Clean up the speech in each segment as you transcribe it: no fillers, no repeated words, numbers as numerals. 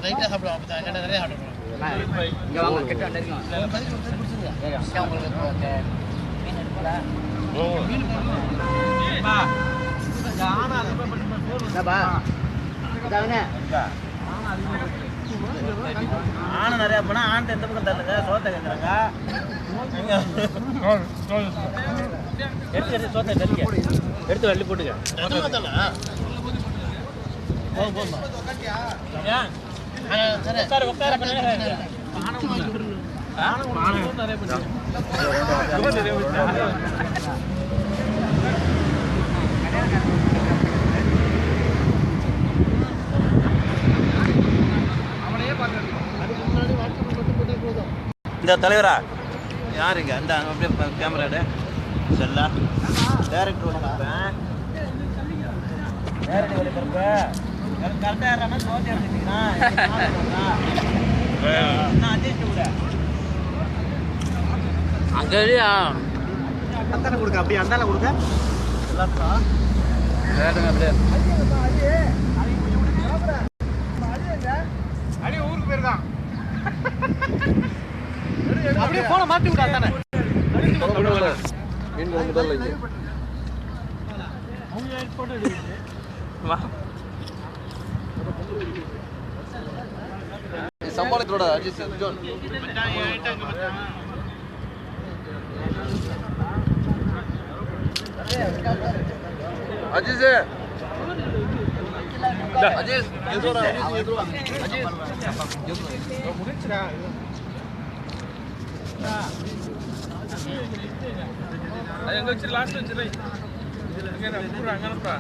ரைட்டாக சாப்பிடுவோம். நிறைய சாப்பிடுவோம். இங்கே வாங்க கெட்ட வந்துருக்கோம். உங்களுக்கு மீன் எடுக்கல ஆனை நிறையா போனா ஆண்டு எந்த பக்கம் தள்ளுங்க சோத்தை கேட்குறாங்க. எடுத்து சோத்தை தள்ளிக்க எடுத்து வள்ளி போட்டுக்க. இந்த தலைவரா யாருங்க அந்த அப்படியே கேமராடு செல்லா டேரக்டர் ஒன்று பார்ப்பேன். டேரக்டர் வழி பார்ப்பேன் கரெக்டாக ஏற மாதிரி சோத்தி எடுத்துக்கிட்டீங்கன்னா அட்ஜஸ்ட் கூட அங்கே அந்தால கொடுக்க அப்படியே அந்தால கொடுக்க எல்லாத்துக்கும் அப்படியே அடி ஊருக்கு பேர் தான் அப்படியே போன மாத்தி விட அந்தானே மீன் முதல்ல சம்பாளத்தோட அஜித் ஜோன் அஜித் அஜித் எதுரா எதுரா அஜித் முடிச்சடா எங்க வச்சு லாஸ்ட் வச்சு ரை இங்க நான் புறா அங்கனப்பா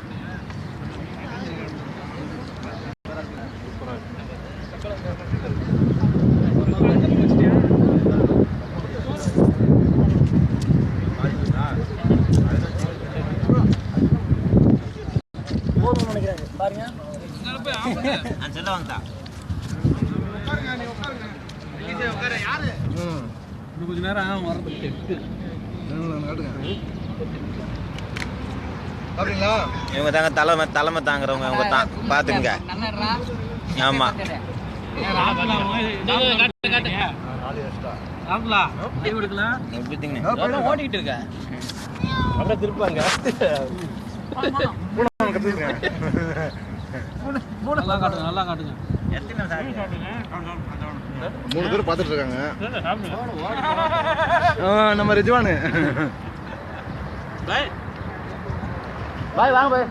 பாருங்க நான் செல்ல வாங்கடா உட்காருங்க நீ உட்காருங்க இங்க உட்கார யாரு இன்னும் கொஞ்ச நேரம் வரதுக்கு பாத்தீங்களா இவங்க தாங்க தலைமை தாங்குறவங்க அவங்க தான் பாத்துங்க ஆமா ஓடிக்கிட்டு இருக்க அப்படியே திருப்பாங்க நல்லா காட்டுங்க மூணு பேர் பார்த்துட்டு இருக்காங்க. நம்ம ரிஜ்வானு பாய் வாங்க பாய்